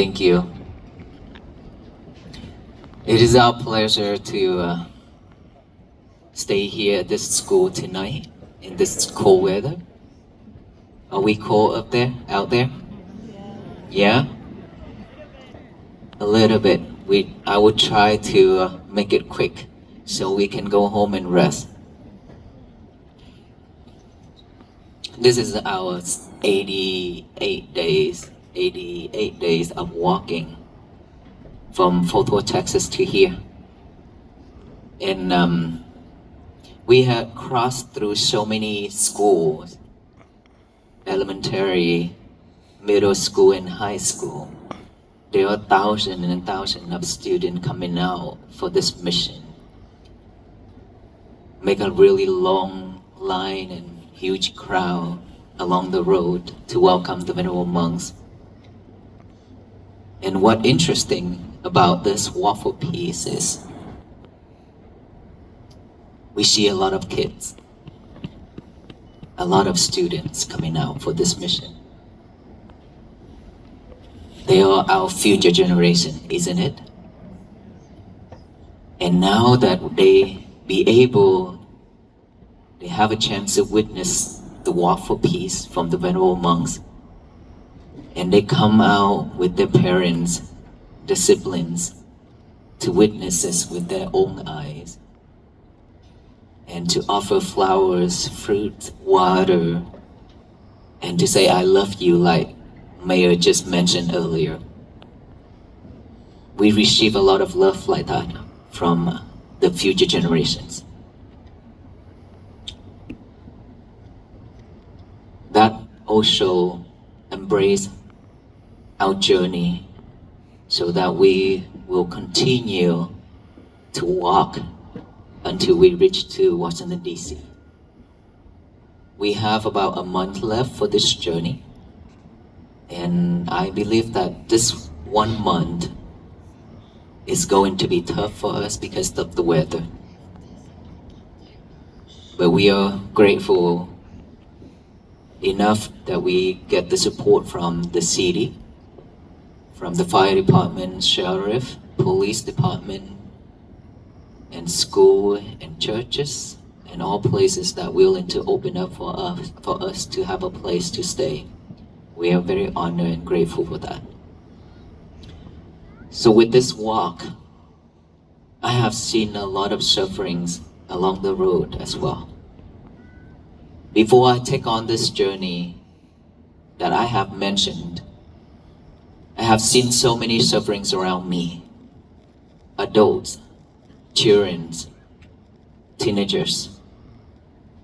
Thank you. It is our pleasure to stay here at this school tonight in this cold weather. Are we cold up there, out there? Yeah? A little bit. I would try to make it quick so we can go home and rest. This is our 88 days of walking from Fort Worth, Texas to here. And we had crossed through so many schools, elementary, middle school, and high school. There are thousands and thousands of students coming out for this mission. Make a really long line and huge crowd along the road to welcome the venerable monks. And what interesting about this waffle piece is we see a lot of kids, a lot of students coming out for this mission. They are our future generation, isn't it? And now that they have a chance to witness the waffle piece from the venerable monks, and they come out with their parents, the siblings, to witness this with their own eyes, and to offer flowers, fruit, water, and to say, I love you, like Mayor just mentioned earlier. We receive a lot of love like that from the future generations. That also embrace our journey so that we will continue to walk until we reach to Washington, D.C. We have about a month left for this journey, and I believe that this 1 month is going to be tough for us because of the weather. But we are grateful enough that we get the support from the city, from the fire department, sheriff, police department, and school and churches, and all places that are willing to open up for us to have a place to stay. We are very honored and grateful for that. So with this walk, I have seen a lot of sufferings along the road as well. Before I take on this journey that I have mentioned, I have seen so many sufferings around me. Adults, children, teenagers,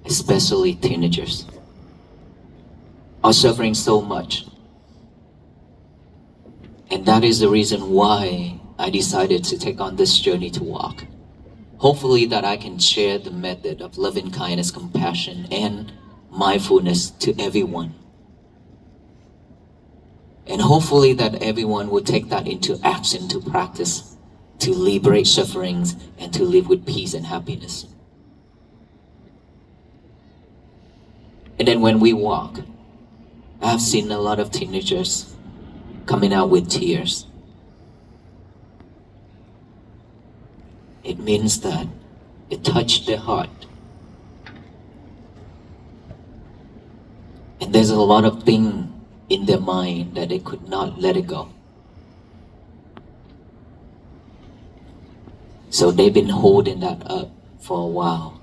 especially teenagers, are suffering so much. And that is the reason why I decided to take on this journey to walk. Hopefully that I can share the method of loving kindness, compassion, and mindfulness to everyone. And hopefully that everyone will take that into action to practice, to liberate sufferings, and to live with peace and happiness. And then when we walk, I have seen a lot of teenagers coming out with tears. It means that it touched their heart. And there's a lot of things in their mind that they could not let it go. So they've been holding that up for a while.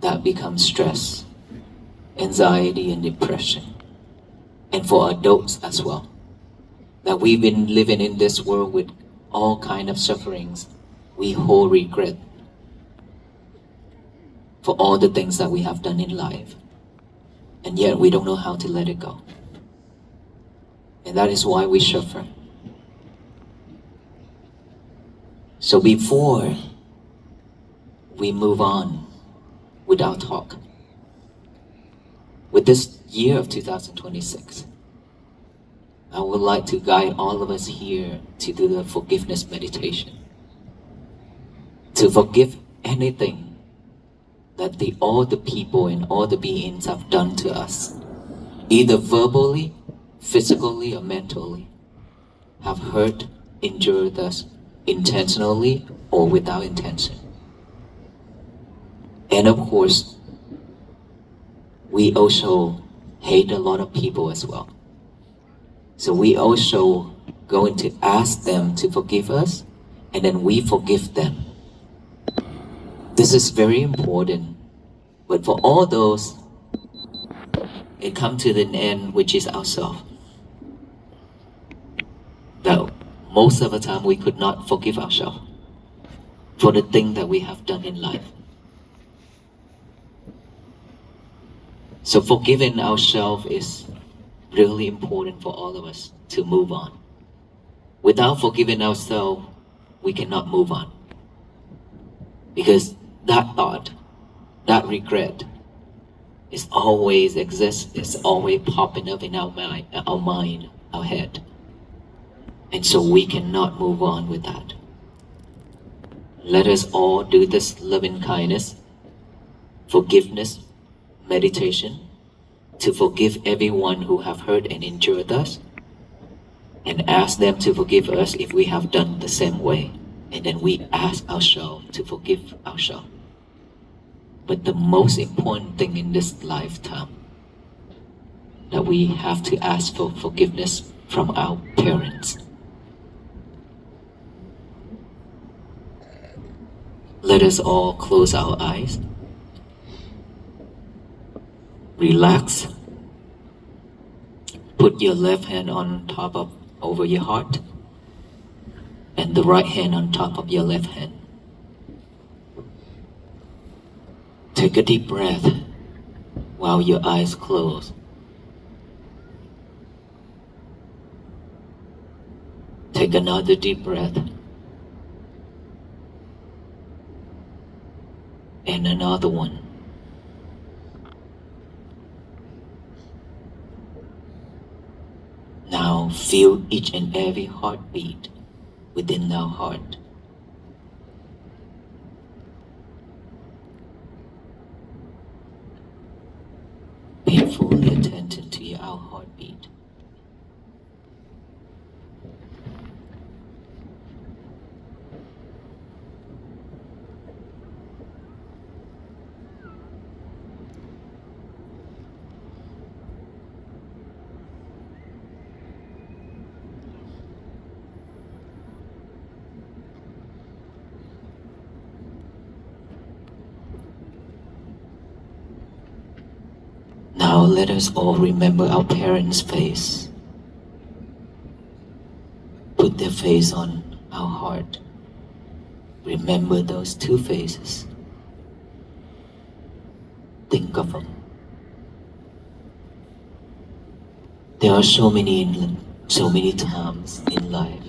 That becomes stress, anxiety, and depression. And for adults as well. That we've been living in this world with all kinds of sufferings. We hold regret for all the things that we have done in life. And yet we don't know how to let it go. And that is why we suffer. So before we move on with our talk, with this year of 2026, I would like to guide all of us here to do the forgiveness meditation. To forgive anything that all the people and all the beings have done to us, either verbally, physically, or mentally. have hurt, injured us intentionally or without intention. And of course, we also hate a lot of people as well. So we also going to ask them to forgive us, and then we forgive them. This is very important. But for all those, it comes to the end, which is ourselves. That most of the time we could not forgive ourselves for the thing that we have done in life. So forgiving ourselves is really important for all of us to move on. Without forgiving ourselves, we cannot move on. Because that thought, that regret, is always exists, it's always popping up in our mind, our head. And so we cannot move on with that. Let us all do this loving kindness, forgiveness, meditation, to forgive everyone who have hurt and injured us, and ask them to forgive us if we have done the same way. And then we ask ourselves to forgive ourselves. But the most important thing in this lifetime, that we have to ask for forgiveness from our parents. Let us all close our eyes. Relax. Put your left hand on top of over your heart, and the right hand on top of your left hand. Take a deep breath while your eyes close. Take another deep breath. And another one. Now feel each and every heartbeat within our heart. Pay full attention to our heartbeat. Now let us all remember our parents' face. Put their face on our heart. Remember those two faces. Think of them. There are so many times in life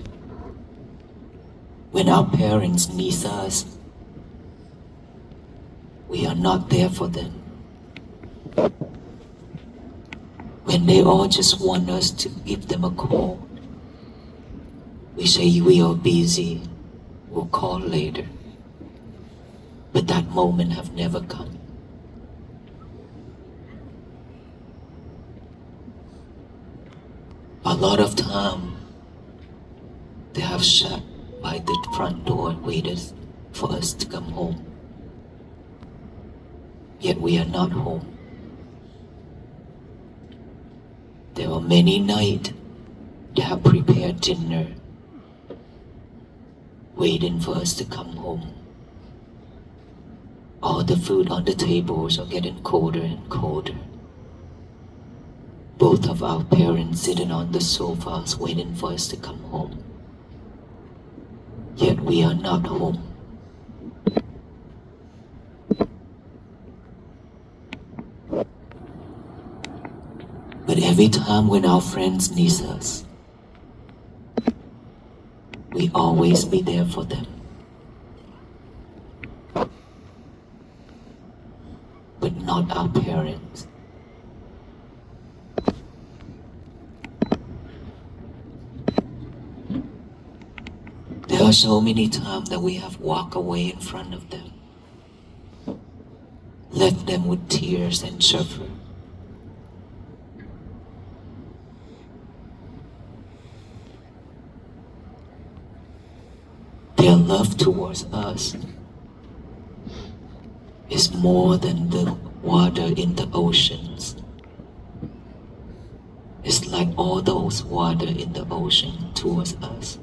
when our parents need us, we are not there for them. When they all just want us to give them a call, we say we are busy, we'll call later. But that moment have never come. A lot of time, they have shut by the front door and waited for us to come home. Yet we are not home. There are many nights they have prepared dinner, waiting for us to come home. All the food on the tables are getting colder and colder. Both of our parents sitting on the sofas waiting for us to come home. Yet we are not home. But every time when our friends need us, we always be there for them. But not our parents. There are so many times that we have walked away in front of them, left them with tears and suffer. love towards us is more than the water in the oceans. It's like all those water in the ocean towards us.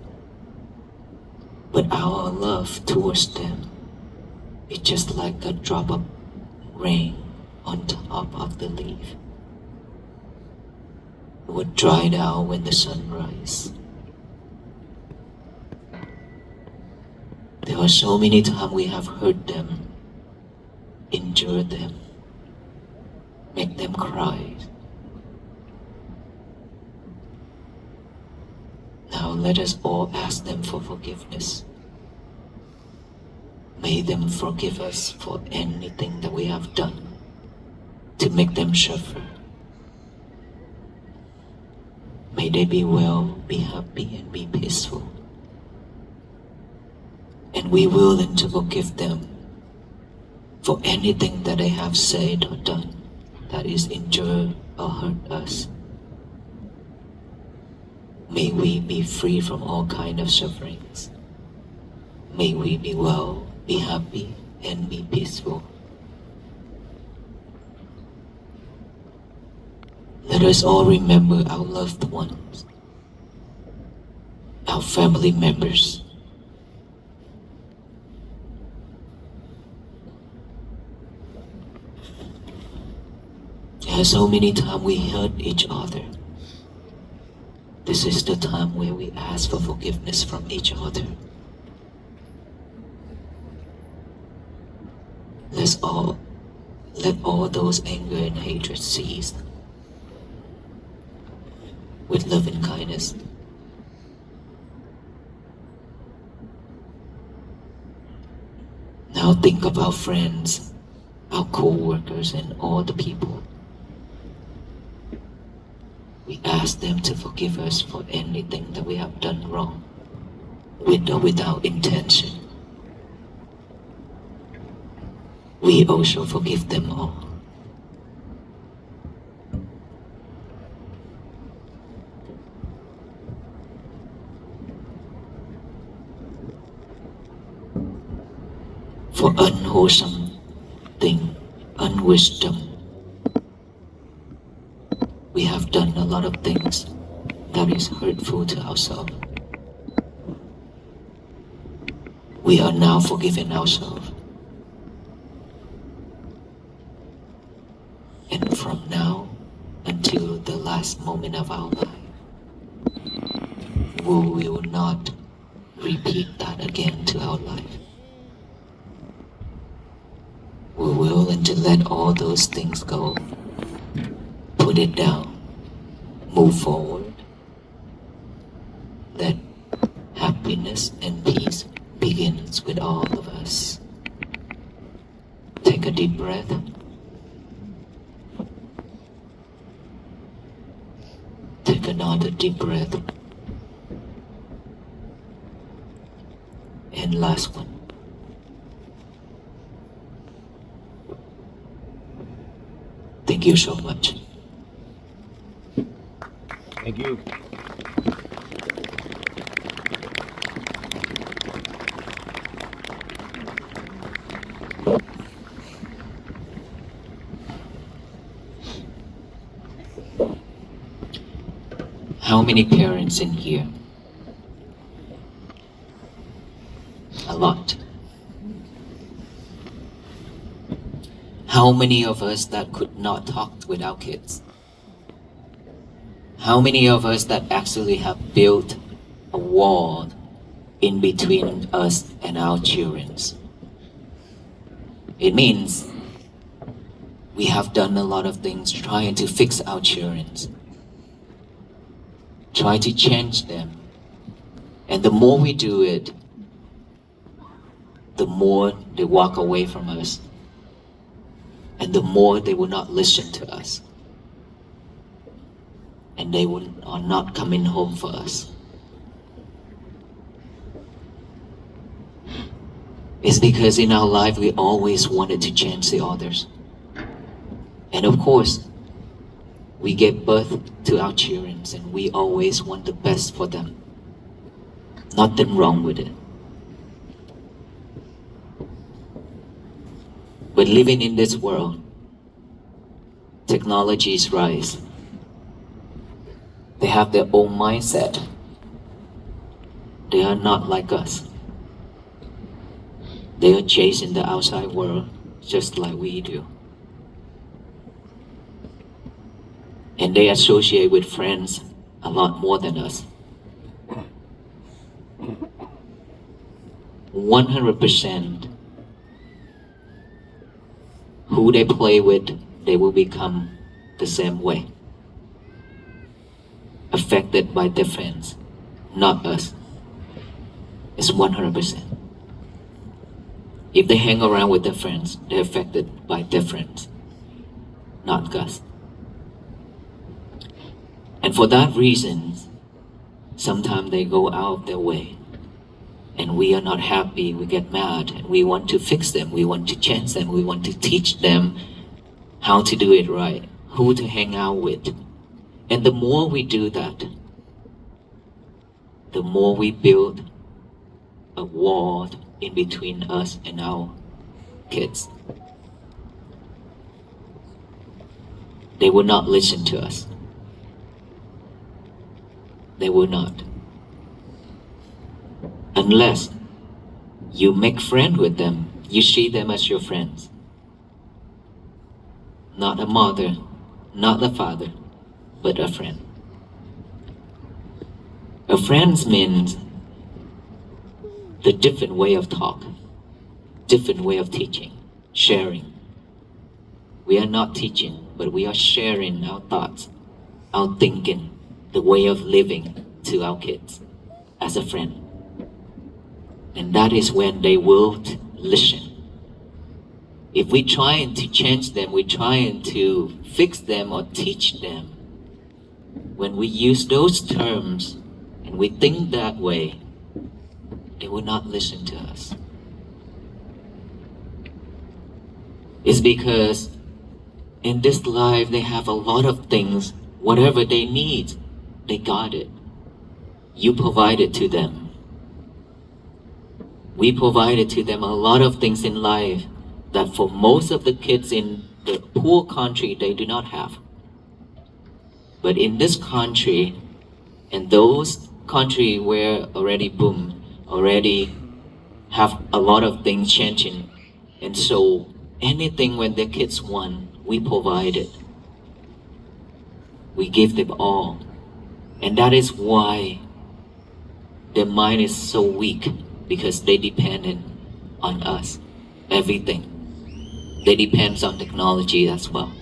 But our love towards them is just like a drop of rain on top of the leaf. It would dry out when the sun rises. There are so many times we have hurt them, injured them, make them cry. Now let us all ask them for forgiveness. May them forgive us for anything that we have done to make them suffer. May they be well, be happy, and be peaceful. And we willing to forgive them for anything that they have said or done that is injured or hurt us. May we be free from all kinds of sufferings. May we be well, be happy, and be peaceful. Let us all remember our loved ones, our family members. There are so many times we hurt each other. This is the time where we ask for forgiveness from each other. Let all those anger and hatred cease with love and kindness. Now think of our friends, our co-workers, and all the people. We ask them to forgive us for anything that we have done wrong, with or without intention. We also forgive them all. For unwholesome thing, unwisdom, we have done a lot of things that is hurtful to ourselves. We are now forgiving ourselves. And from now until the last moment of our life, we will not repeat that again to our life. We're willing to let all those things go, put it down, move forward. Let happiness and peace begins with all of us. Take a deep breath. Take another deep breath. And last one. Thank you so much. Thank you. How many parents in here? A lot. How many of us that could not talk with our kids? How many of us that actually have built a wall in between us and our children? It means we have done a lot of things trying to fix our children, try to change them. And the more we do it, the more they walk away from us. And the more they will not listen to us. And they are not coming home for us. It's because in our life we always wanted to change the others. And of course, we give birth to our children and we always want the best for them. Nothing wrong with it. But living in this world, technologies rise. They have their own mindset. They are not like us. They are chasing the outside world just like we do. And they associate with friends a lot more than us. 100% who they play with, they will become the same way. Affected by their friends, not us. It's 100%. If they hang around with their friends, they're affected by their friends, not us. And for that reason, sometimes they go out of their way. And we are not happy, we get mad, and we want to fix them, we want to change them, we want to teach them how to do it right, who to hang out with. And the more we do that, the more we build a wall in between us and our kids. They will not listen to us. They will not. Unless you make friends with them, you see them as your friends. Not a mother, not a father, but a friend. A friend means the different way of talk, different way of teaching, sharing. We are not teaching, but we are sharing our thoughts, our thinking, the way of living to our kids as a friend. And that is when they will listen. If we trying to change them, we're trying to fix them or teach them, when we use those terms and we think that way, they will not listen to us. It's because in this life they have a lot of things, whatever they need, they got it. You provided to them. We provided to them a lot of things in life that for most of the kids in the poor country, they do not have. But in this country, and those countries where already boom, already have a lot of things changing. And so anything when the kids want, we provide it. We give them all. And that is why their mind is so weak, because they depend on us, everything. They depend on technology as well.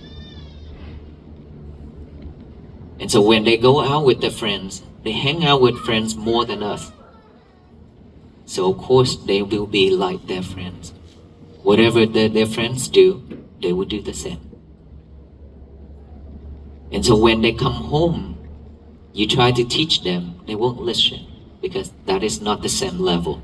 And so when they go out with their friends, they hang out with friends more than us. So of course they will be like their friends. Whatever their friends do, they will do the same. And so when they come home, you try to teach them, they won't listen, because that is not the same level.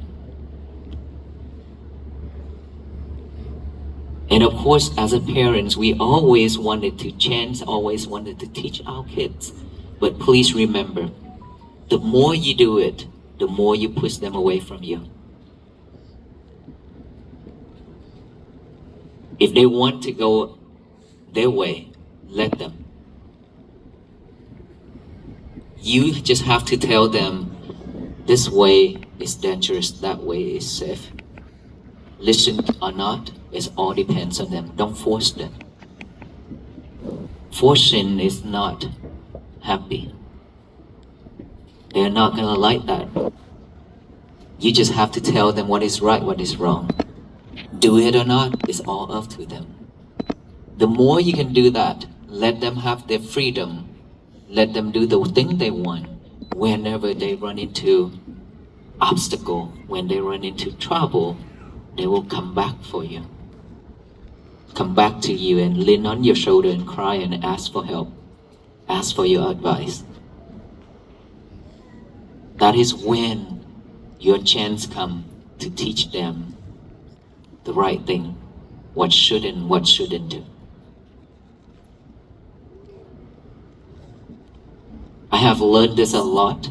And of course, as a parents, we always wanted to change, always wanted to teach our kids. But please remember, the more you do it, the more you push them away from you. If they want to go their way, let them. You just have to tell them, this way is dangerous, that way is safe. Listen or not, it all depends on them. Don't force them. Forcing is not happy. They're not gonna like that. You just have to tell them what is right, what is wrong. Do it or not, it's all up to them. The more you can do that, let them have their freedom. Let them do the thing they want. Whenever they run into obstacle, when they run into trouble, they will come back for you. Come back to you and lean on your shoulder and cry and ask for help. Ask for your advice. That is when your chance comes to teach them the right thing, what should and what shouldn't do. I have learned this a lot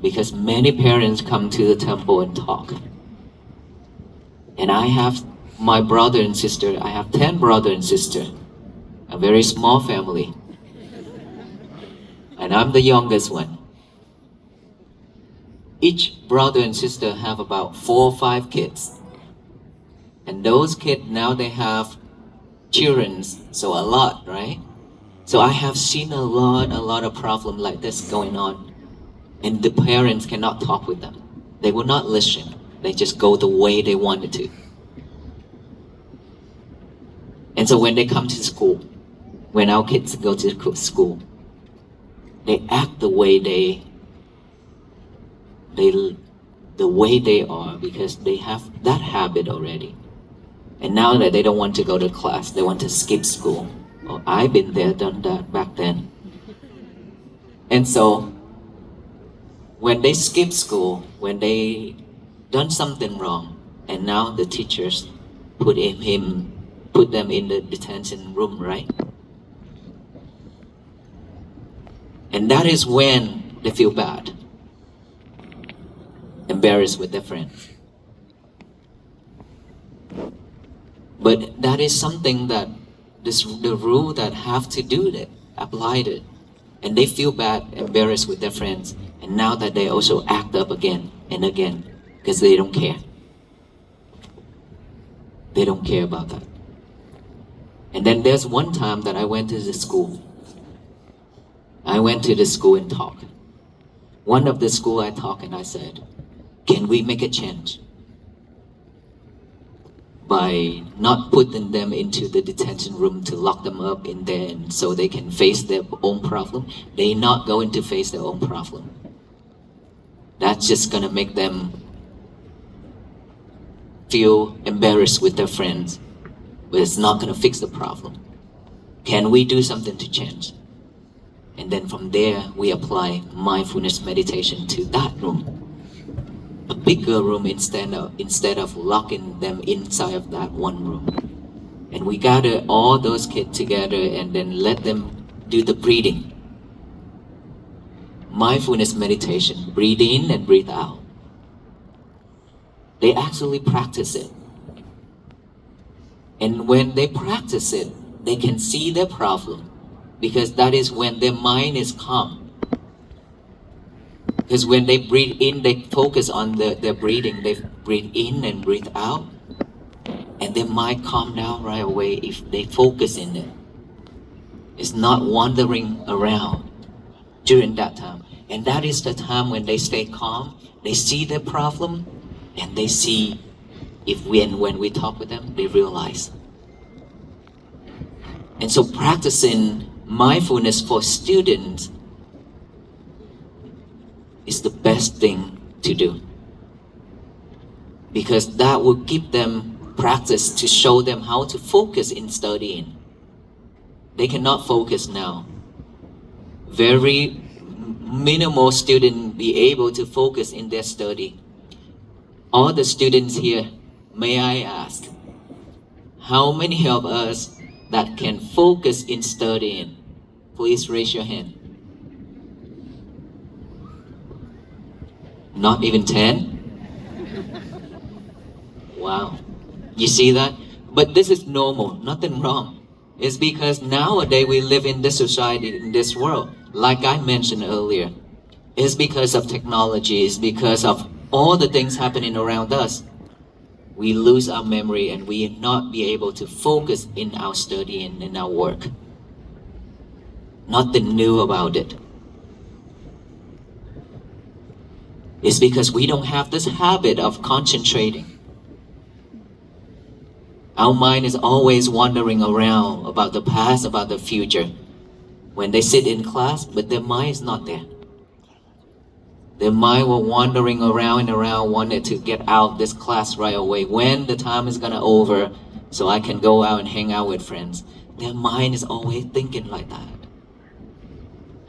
because many parents come to the temple and talk. And I have my brother and sister, I have 10 brother and sister, a very small family. And I'm the youngest one. Each brother and sister have about 4 or 5 kids. And those kids now they have children, so a lot, right? So I have seen a lot of problem like this going on. And the parents cannot talk with them. They will not listen. They just go the way they wanted to. And so when they come to school, when our kids go to school, they act the way they are because they have that habit already. And now that they don't want to go to class, they want to skip school. Oh, I've been there, done that back then. And so when they skip school, when they done something wrong, and now the teachers put them in the detention room, right? And that is when they feel bad, embarrassed with their friends. But that is something that the rule that have to do that, applied it. And they feel bad, embarrassed with their friends. And now that they also act up again and again because they don't care. They don't care about that. And then there's one time that I went to the school. I went to the school and talked. One of the school I talked and I said, can we make a change? By not putting them into the detention room to lock them up in there and so they can face their own problem. They're not going to face their own problem. That's just gonna make them feel embarrassed with their friends, but it's not gonna fix the problem. Can we do something to change? And then from there, we apply mindfulness meditation to that room. A bigger room instead of locking them inside of that one room. And we gather all those kids together and then let them do the breathing. Mindfulness meditation, breathe in and breathe out. They actually practice it. And when they practice it, they can see their problem because that is when their mind is calm. Because when they breathe in, they focus on their breathing. They breathe in and breathe out. And their mind calm down right away if they focus in it. It's not wandering around during that time. And that is the time when they stay calm. They see their problem and they see if when we talk with them, they realize. And so practicing mindfulness for students is the best thing to do. Because that will give them practice to show them how to focus in studying. They cannot focus now. Very minimal students be able to focus in their study. All the students here, may I ask, how many of us that can focus in studying? Please raise your hand. Not even 10? Wow. You see that? But this is normal, nothing wrong. It's because nowadays we live in this society, in this world, like I mentioned earlier. It's because of technology, it's because of all the things happening around us. We lose our memory and we not be able to focus in our study and in our work. Nothing new about it. It's because we don't have this habit of concentrating. Our mind is always wandering around about the past, about the future. When they sit in class, but their mind is not there. Their mind will wandering around and around, wanted to get out this class right away. When the time is gonna over, so I can go out and hang out with friends. Their mind is always thinking like that.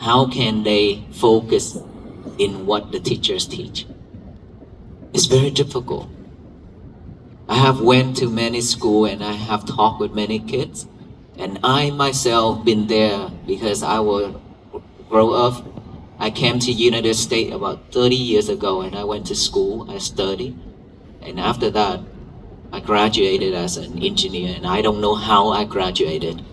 How can they focus in what the teachers teach? It's very difficult. I have went to many schools and I have talked with many kids, and I myself been there because I will grow up. I came to United States about 30 years ago and I went to school, I studied, and after that, I graduated as an engineer, and I don't know how I graduated.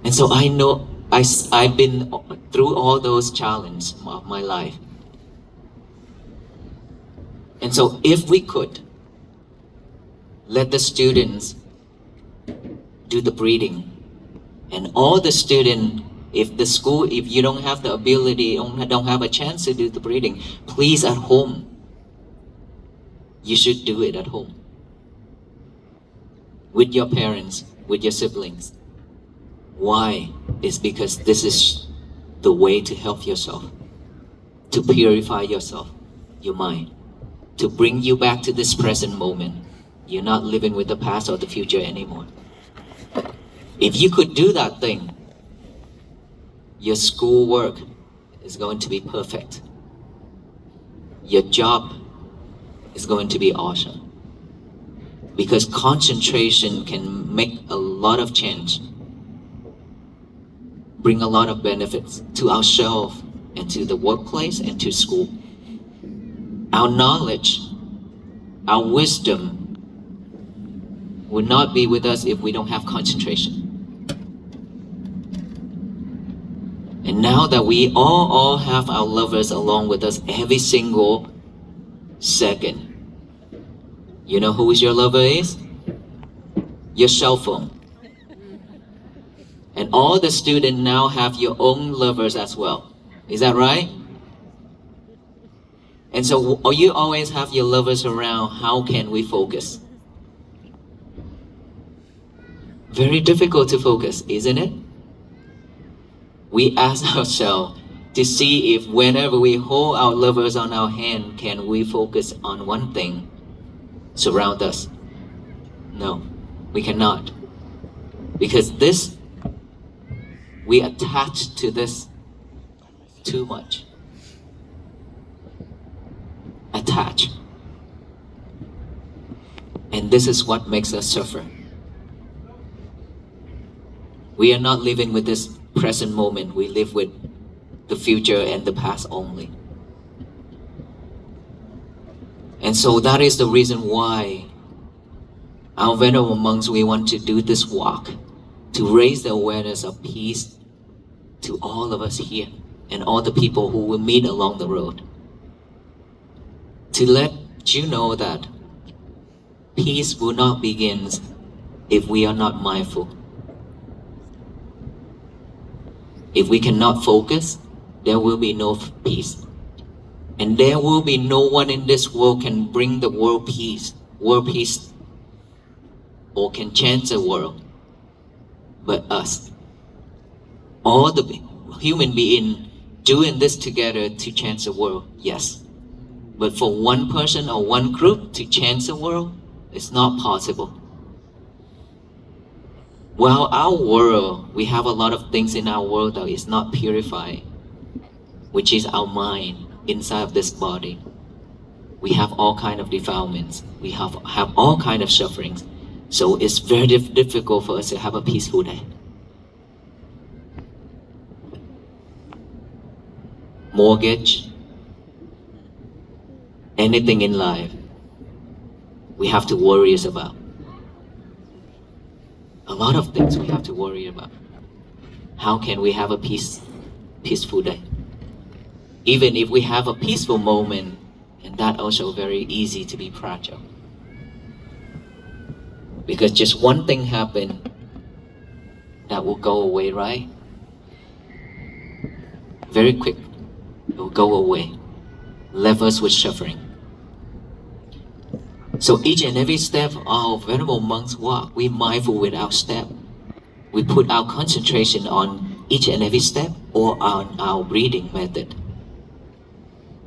And so I know I've been through all those challenges of my life. And so if we could let the students do the breathing, and all the student, if the school, if you don't have the ability, don't have a chance to do the breathing, please at home, you should do it at home. With your parents, with your siblings. Why? It's because this is the way to help yourself, to purify yourself, your mind, to bring you back to this present moment. You're not living with the past or the future anymore. If you could do that thing, your schoolwork is going to be perfect. Your job is going to be awesome. Because concentration can make a lot of change, bring a lot of benefits to ourselves and to the workplace and to school. Our knowledge, our wisdom would not be with us if we don't have concentration. And now that we all have our lovers along with us every single second, you know who is your lover is? Your cell phone. And all the students now have your own lovers as well. Is that right? And so you always have your lovers around. How can we focus? Very difficult to focus, isn't it? We ask ourselves to see if whenever we hold our lovers on our hand, can we focus on one thing surround us? No, we cannot. Because this, we attach to this too much. Attach. And this is what makes us suffer. We are not living with this present moment. We live with the future and the past only. And so that is the reason why our venerable monks, we want to do this walk to raise the awareness of peace to all of us here and all the people who will meet along the road. To let you know that peace will not begin if we are not mindful. If we cannot focus, there will be no peace. And there will be no one in this world can bring the world peace, or can change the world, but us. All the human beings doing this together to change the world, yes. But for one person or one group to change the world, it's not possible. Well, our world, we have a lot of things in our world that is not purified, which is our mind inside of this body. We have all kind of defilements. We have all kind of sufferings. So it's very difficult for us to have a peaceful day. Mortgage, anything in life, we have to worry about. A lot of things we have to worry about. How can we have a peaceful day? Even if we have a peaceful moment, and that also very easy to be fragile. Because just one thing happened, that will go away, right? Very quick, it will go away. Leave us with suffering. So each and every step of Venerable Monks walk, we mindful with our step. We put our concentration on each and every step or on our breathing method.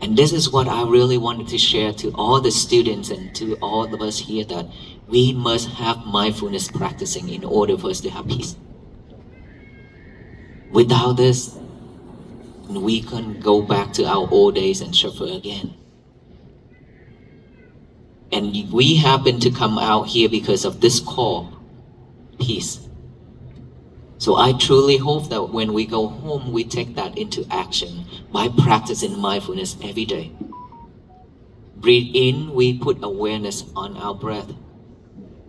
And this is what I really wanted to share to all the students and to all of us here, that we must have mindfulness practicing in order for us to have peace. Without this, we can go back to our old days and suffer again. And we happen to come out here because of this call, peace. So I truly hope that when we go home, we take that into action by practicing mindfulness every day. Breathe in, we put awareness on our breath.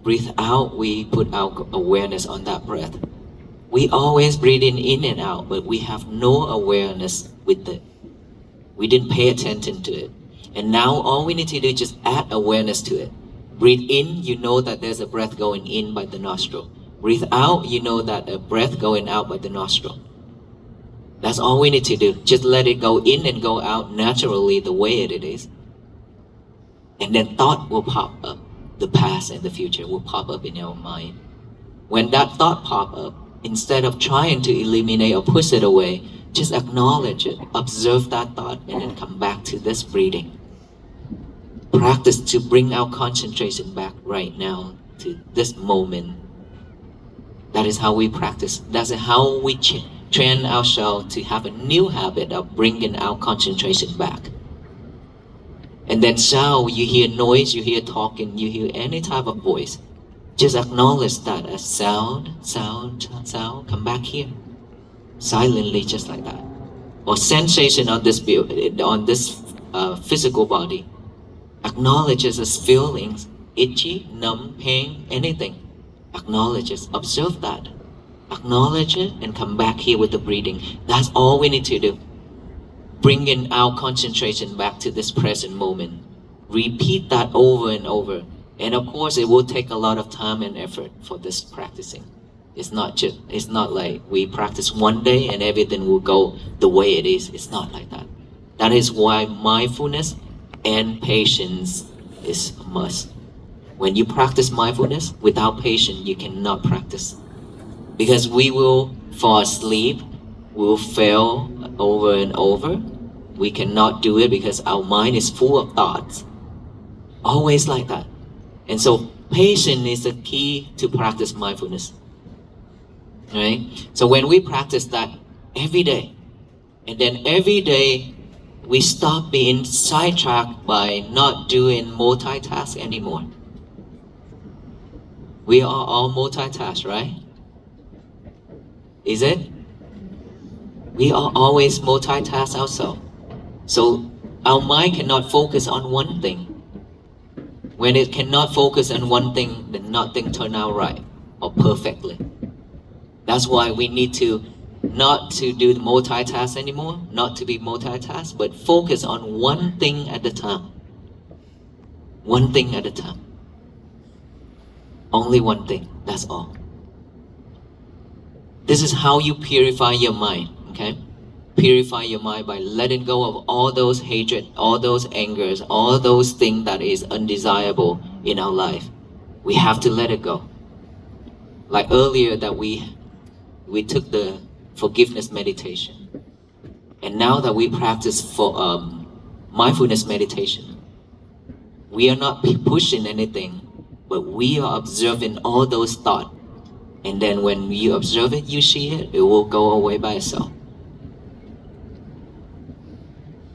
Breathe out, we put our awareness on that breath. We always breathing in and out, but we have no awareness with it. We didn't pay attention to it. And now all we need to do is just add awareness to it. Breathe in, you know that there's a breath going in by the nostril. Breathe out, you know that a breath going out by the nostril. That's all we need to do. Just let it go in and go out naturally the way it is. And then thought will pop up. The past and the future will pop up in our mind. When that thought pop up, instead of trying to eliminate or push it away, just acknowledge it, observe that thought, and then come back to this breathing. Practice to bring our concentration back right now to this moment. That is how we practice. That's how we train ourselves to have a new habit of bringing our concentration back. And then sound, you hear noise, you hear talking, you hear any type of voice. Just acknowledge that as sound, sound, sound. Come back here. Silently, just like that. Or sensation on this physical body. Acknowledge it as feelings, itchy, numb, pain, anything. Acknowledge it, observe that. Acknowledge it and come back here with the breathing. That's all we need to do. Bringing our concentration back to this present moment. Repeat that over and over. And of course, it will take a lot of time and effort for this practicing. It's not like we practice one day and everything will go the way it is. It's not like that. That is why mindfulness and patience is a must. When you practice mindfulness without patience, you cannot practice. Because we will fall asleep, we will fail over and over. We cannot do it because our mind is full of thoughts. Always like that. And so patience is the key to practice mindfulness. Right? So when we practice that every day, and then every day we stop being sidetracked by not doing multitask anymore. We are all multitask, right? Is it? We are always multitask ourselves. So our mind cannot focus on one thing. When it cannot focus on one thing, then nothing turns out right or perfectly. That's why we need to not to do the multitask anymore, not to be multitask, but focus on one thing at a time. One thing at a time. Only one thing, that's all. This is how you purify your mind, okay? Purify your mind by letting go of all those hatred, all those angers, all those things that is undesirable in our life. We have to let it go. Like earlier that we took the forgiveness meditation. And now that we practice for mindfulness meditation, we are not pushing anything, but we are observing all those thoughts. And then when you observe it, you see it, it will go away by itself.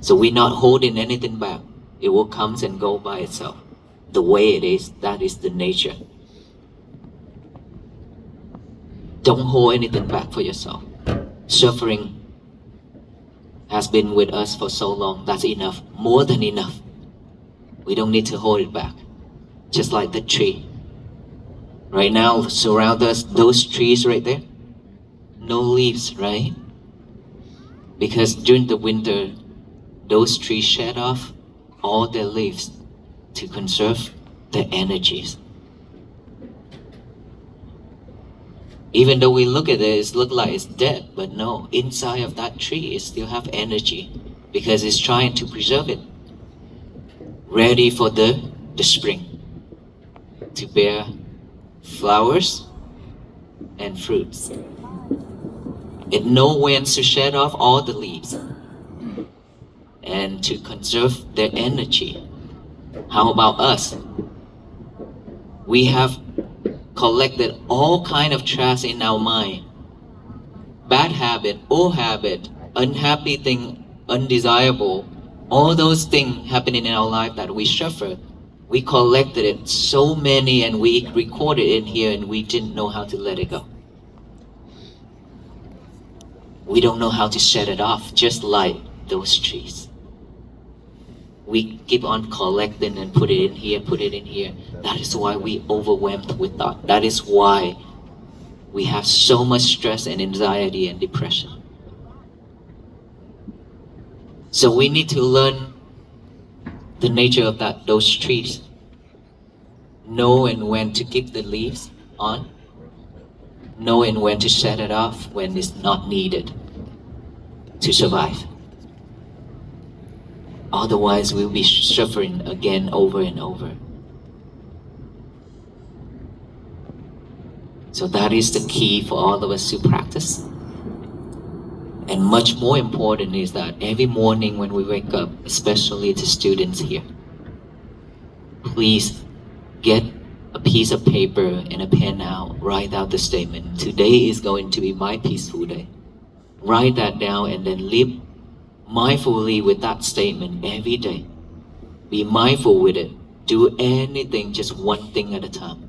So we're not holding anything back. It will come and go by itself. The way it is, that is the nature. Don't hold anything back for yourself. Suffering has been with us for so long. That's enough. More than enough. We don't need to hold it back. Just like the tree. Right now, surround us, those trees right there. No leaves, right? Because during the winter, those trees shed off all their leaves to conserve their energies. Even though we look at it, it looks like it's dead, but no, inside of that tree it still have energy because it's trying to preserve it. Ready for the spring to bear flowers and fruits. It knows when to shed off all the leaves and to conserve their energy. How about us? We have collected all kind of trash in our mind. Bad habit, old habit, unhappy thing, undesirable, all those things happening in our life that we suffer. We collected it, so many, and we recorded it in here and we didn't know how to let it go. We don't know how to shut it off, just like those trees. We keep on collecting and put it in here, put it in here. That is why we overwhelmed with thought. That is why we have so much stress and anxiety and depression. So we need to learn the nature of those trees. Know and when to keep the leaves on. Know and when to shut it off when it's not needed to survive. Otherwise, we'll be suffering again over and over. So that is the key for all of us to practice. And much more important is that every morning when we wake up, especially the students here, please get a piece of paper and a pen out, write out the statement. Today is going to be my peaceful day. Write that down and then live mindfully with that statement every day. Be mindful with it. Do anything, just one thing at a time.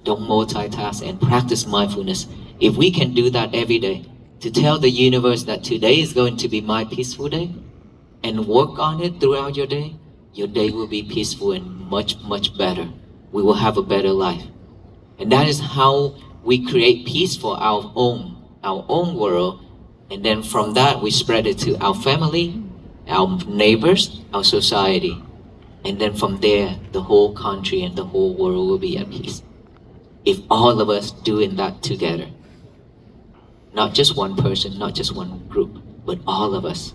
Don't multitask and practice mindfulness. If we can do that every day, to tell the universe that today is going to be my peaceful day, and work on it throughout your day will be peaceful and much, much better. We will have a better life. And that is how we create peace for our own world. And then from that, we spread it to our family, our neighbors, our society. And then from there, the whole country and the whole world will be at peace. If all of us doing that together. Not just one person, not just one group, but all of us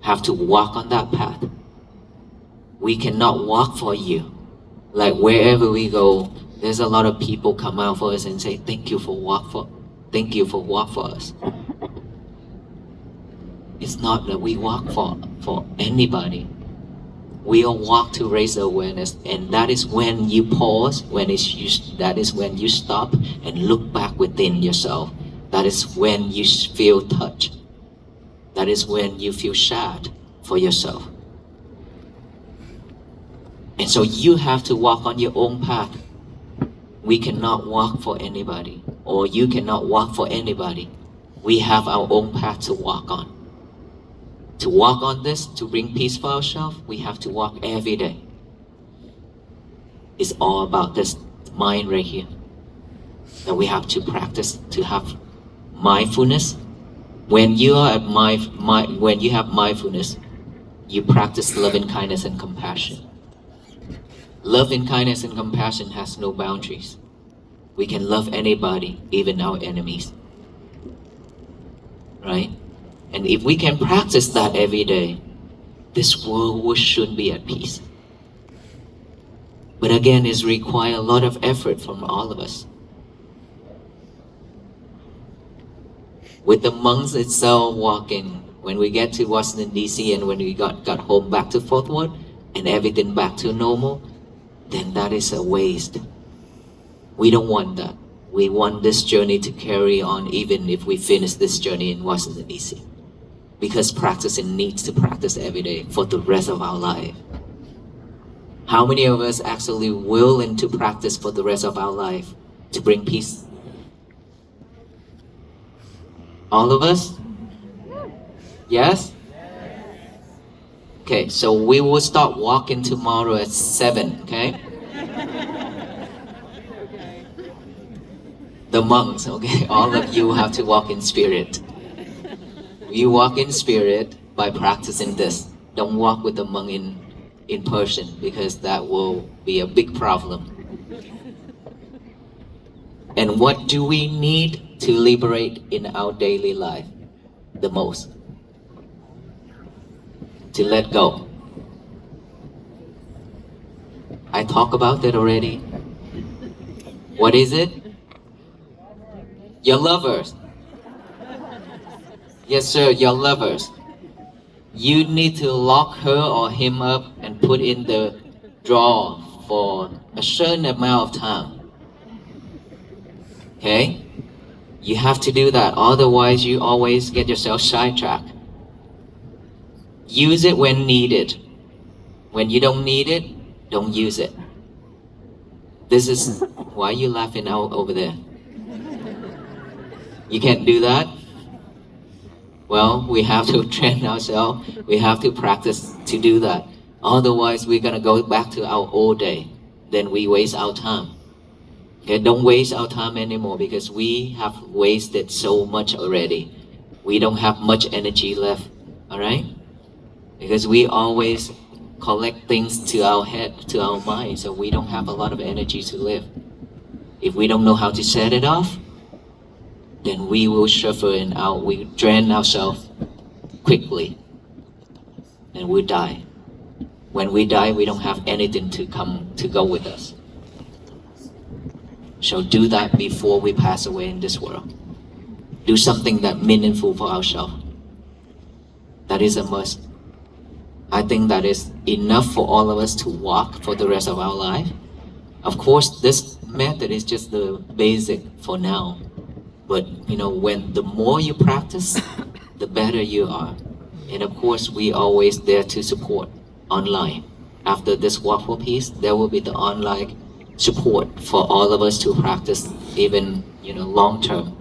have to walk on that path. We cannot walk for you. Like wherever we go, there's a lot of people come out for us and say, thank you for walk for us. It's not that we walk for anybody. We all walk to raise awareness, and that is when you pause, that is when you stop and look back within yourself. That is when you feel touched. That is when you feel sad for yourself. And so you have to walk on your own path. We cannot walk for anybody, or you cannot walk for anybody. We have our own path to walk on. To walk on this, to bring peace for ourselves, we have to walk every day. It's all about this mind right here that we have to practice to have mindfulness. When you are when you have mindfulness, you practice loving kindness and compassion. Love and kindness and compassion has no boundaries. We can love anybody, even our enemies. Right? And if we can practice that every day, this world should be at peace. But again, it requires a lot of effort from all of us. With the monks itself walking, when we get to Washington DC and when we got home back to Fort Worth and everything back to normal, then that is a waste. We don't want that. We want this journey to carry on even if we finish this journey in Washington DC. Because practicing needs to practice every day for the rest of our life. How many of us actually willing to practice for the rest of our life to bring peace? All of us? Yes? Okay, so we will start walking tomorrow at 7, okay? The monks, okay? All of you have to walk in spirit. You walk in spirit by practicing this. Don't walk with the monk in person, because that will be a big problem. And what do we need to liberate in our daily life the most? To let go. I talked about that already. What is it? Your lovers. Yes, sir, your lovers. You need to lock her or him up and put in the drawer for a certain amount of time. Okay? You have to do that, otherwise you always get yourself sidetracked. Use it when needed. When you don't need it, don't use it. This is why you laughing out over there. You can't do that? Well, we have to train ourselves. We have to practice to do that. Otherwise, we're gonna go back to our old day. Then we waste our time. Okay, don't waste our time anymore because we have wasted so much already. We don't have much energy left. All right? Because we always collect things to our head, to our mind, so we don't have a lot of energy to live. If we don't know how to set it off, then we will suffer and we drain ourselves quickly and we die. When we die, we don't have anything to come to go with us. So do that before we pass away in this world. Do something that meaningful for ourselves. That is a must. I think that is enough for all of us to walk for the rest of our life. Of course, this method is just the basic for now. But when the more you practice, the better you are. And of course, we always there to support online. After this Walk for Peace, there will be the online support for all of us to practice even long term.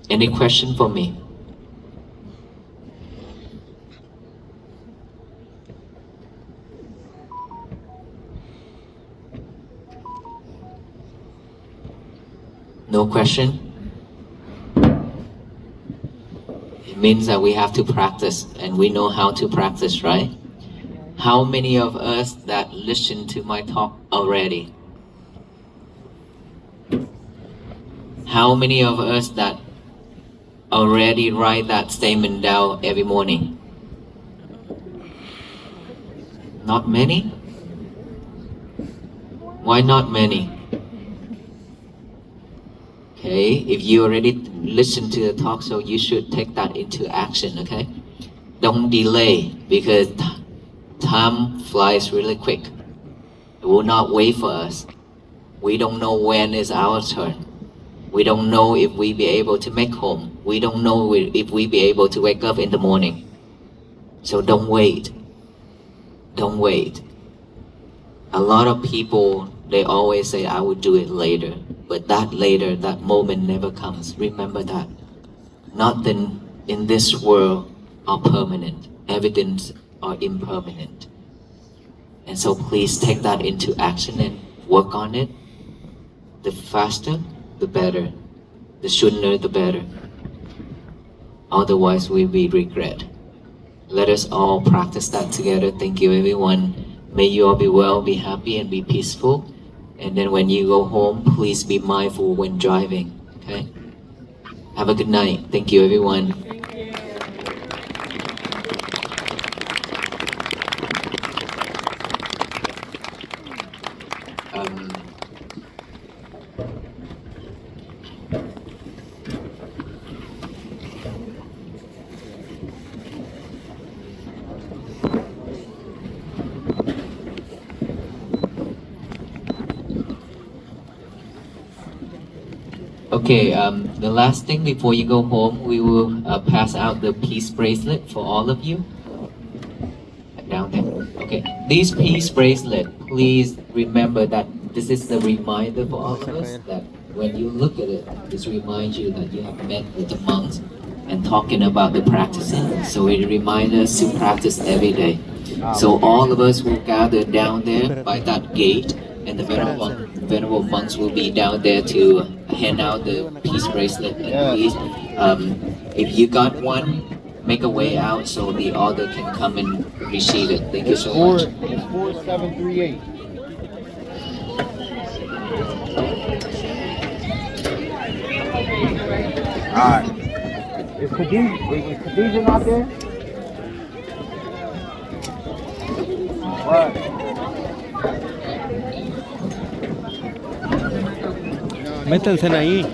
Any question for me? No question? It means that we have to practice and we know how to practice, right? How many of us that listen to my talk already? How many of us that already write that statement down every morning? Not many? Why not many? Okay, if you already listen to the talk, so you should take that into action, okay? Don't delay because time flies really quick. It will not wait for us. We don't know when is our turn. We don't know if we be able to make home. We don't know if we be able to wake up in the morning. So don't wait. Don't wait. A lot of people, they always say, I will do it later. But that later, that moment never comes. Remember that. Nothing in this world are permanent. Everything are impermanent. And so please take that into action and work on it. The faster, the better. The sooner, the better. Otherwise, we will regret. Let us all practice that together. Thank you, everyone. May you all be well, be happy, and be peaceful. And then when you go home, please be mindful when driving, okay? Have a good night. Thank you, everyone. Okay, the last thing before you go home, we will pass out the peace bracelet for all of you. Down there. Okay, these peace bracelet, please remember that this is the reminder for all of us that when you look at it, this reminds you that you have met with the monks and talking about the practicing. So it reminds us to practice every day. So all of us will gather down there by that gate, and the venerable monks will be down there to hand out the peace bracelet. And please, if you got one, make a way out so the other can come and receive it. Thank you so much. It's 4738. Alright. Is Khadijah not there? What? Métanse ahí.